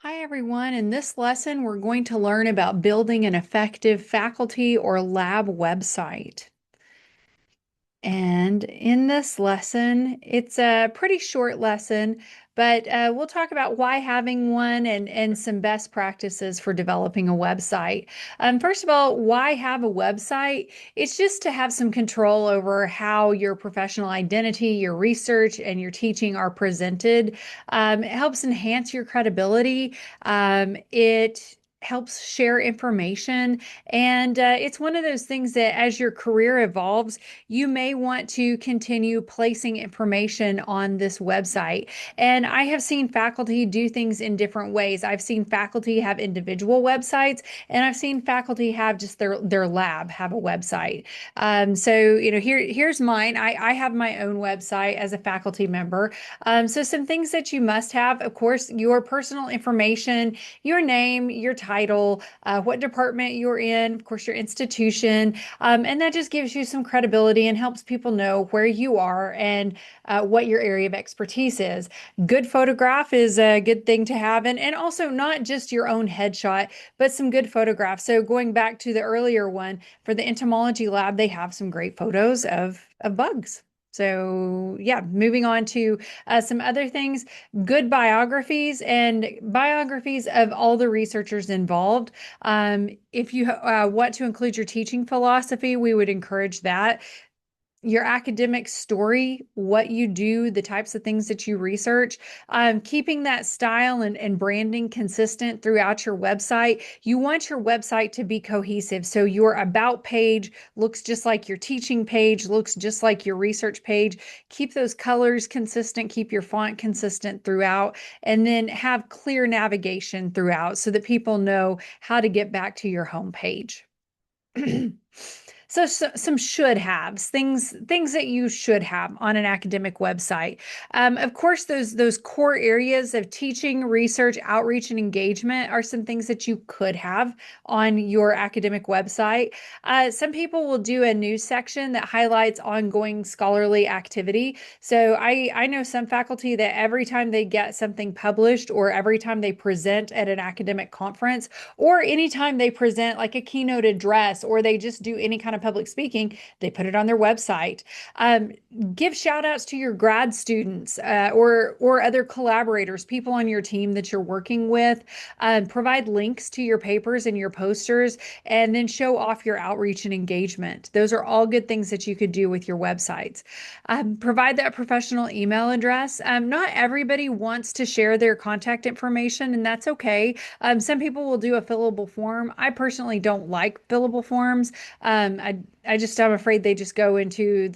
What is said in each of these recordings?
Hi, everyone. In this lesson, we're going to learn about building an effective faculty or lab website. And in this lesson, it's a pretty short lesson, but we'll talk about why having one and some best practices for developing a website. First of all, why have a website? It's just to have some control over how your professional identity, your research, and your teaching are presented. It helps enhance your credibility. It helps share information. And it's one of those things that as your career evolves, you may want to continue placing information on this website. And I have seen faculty do things in different ways. I've seen faculty have individual websites, and I've seen faculty have just their lab have a website. Here's mine. I have my own website as a faculty member. So some things that you must have, of course, your personal information, your name, your title, what department you're in, of course, your institution, and that just gives you some credibility and helps people know where you are and what your area of expertise is. Good photograph is a good thing to have, and also not just your own headshot, but some good photographs. So going back to the earlier one, for the entomology lab, they have some great photos of bugs. So, yeah, moving on to some other things, good biographies and biographies of all the researchers involved. If you want to include your teaching philosophy, we would encourage that. Your academic story, what you do, the types of things that you research, keeping that style and branding consistent throughout your website. You want your website to be cohesive. So your about page looks just like your teaching page, looks just like your research page. Keep those colors consistent, keep your font consistent throughout, and then have clear navigation throughout so that people know how to get back to your home page. So some should haves, things that you should have on an academic website. Of course, those core areas of teaching, research, outreach, and engagement are some things that you could have on your academic website. Some people will do a news section that highlights ongoing scholarly activity. So I know some faculty that every time they get something published or every time they present at an academic conference or anytime they present like a keynote address or they just do any kind of public speaking, they put it on their website. Um, Give shout outs to your grad students or other collaborators, people on your team that you're working with. Provide links to your papers and your posters, and then show off your outreach and engagement. Those are all good things that you could do with your websites. Provide that professional email address. Not everybody wants to share their contact information, and that's okay. Some people will do a fillable form. I personally don't like fillable forms. I'm afraid they just go into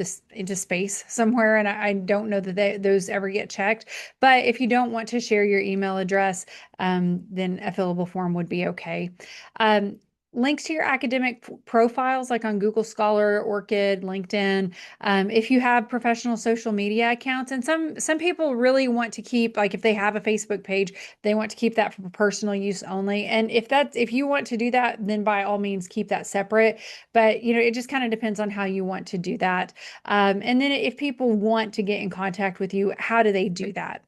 space somewhere, and I don't know that those ever get checked. But if you don't want to share your email address, then a fillable form would be okay. Um, Links to your academic profiles, like on Google Scholar, ORCID, LinkedIn. If you have professional social media accounts, and some people really want to keep, like if they have a Facebook page, they want to keep that for personal use only. And if you want to do that, then by all means keep that separate. But it just kind of depends on how you want to do that. And then if people want to get in contact with you, how do they do that?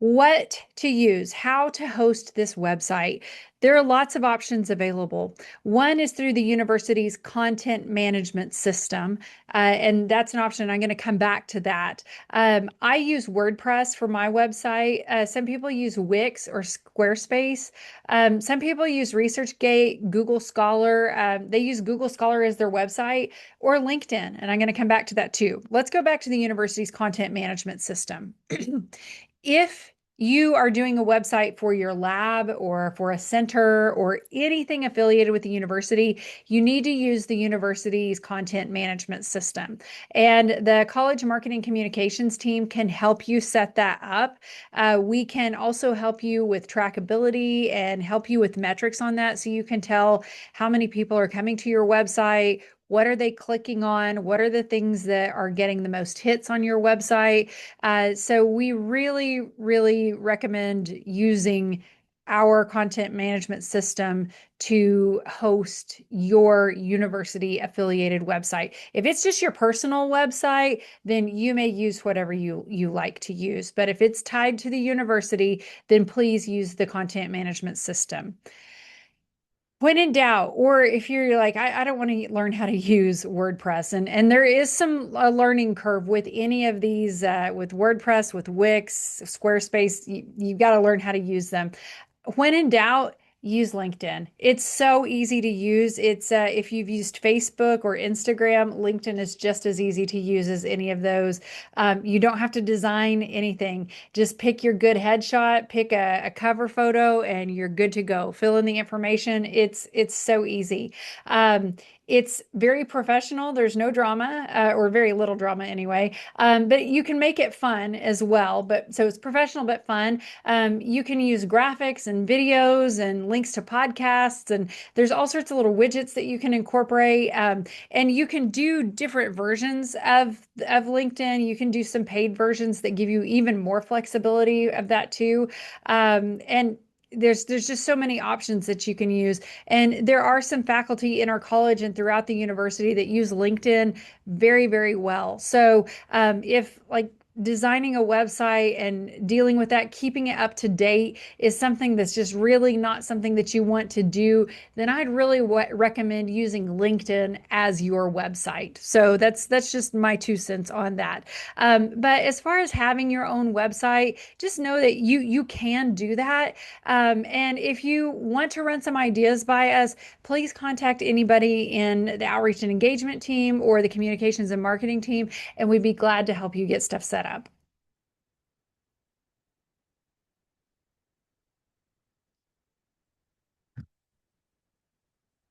What to use, how to host this website. There are lots of options available. One is through the university's content management system, and that's an option. I'm going to come back to that. I use WordPress for my website. Some people use Wix or Squarespace. Some people use ResearchGate, Google Scholar. They use Google Scholar as their website or LinkedIn, and I'm going to come back to that too. Let's go back to the university's content management system. If you are doing a website for your lab or for a center or anything affiliated with the university, you need to use the university's content management system. And the college marketing communications team can help you set that up. We can also help you with trackability and help you with metrics on that so you can tell how many people are coming to your website. What are they clicking on? What are the things that are getting the most hits on your website? So we really, really recommend using our content management system to host your university affiliated website. If it's just your personal website, then you may use whatever you like to use. But if it's tied to the university, then please use the content management system. When in doubt, or if you're like, I don't want to learn how to use WordPress, and there is some learning curve with any of these, with WordPress, with Wix, Squarespace, you've got to learn how to use them. When in doubt, use LinkedIn. It's so easy to use. It's if you've used Facebook or Instagram, LinkedIn is just as easy to use as any of those. You don't have to design anything. Just pick your good headshot, pick a cover photo, and you're good to go. Fill in the information. It's so easy. Um, it's very professional. There's no drama, or very little drama anyway. But you can make it fun as well. But so it's professional but fun. You can use graphics and videos and links to podcasts, and there's all sorts of little widgets that you can incorporate. And you can do different versions of LinkedIn. You can do some paid versions that give you even more flexibility of that too. And there's just so many options that you can use. And there are some faculty in our college and throughout the university that use LinkedIn very, very well. So if like designing a website and dealing with that, keeping it up to date is something that's just really not something that you want to do, then I'd really recommend using LinkedIn as your website. So that's just my 2 cents on that. But as far as having your own website, just know that you can do that. And if you want to run some ideas by us, please contact anybody in the outreach and engagement team or the communications and marketing team, and we'd be glad to help you get stuff set up.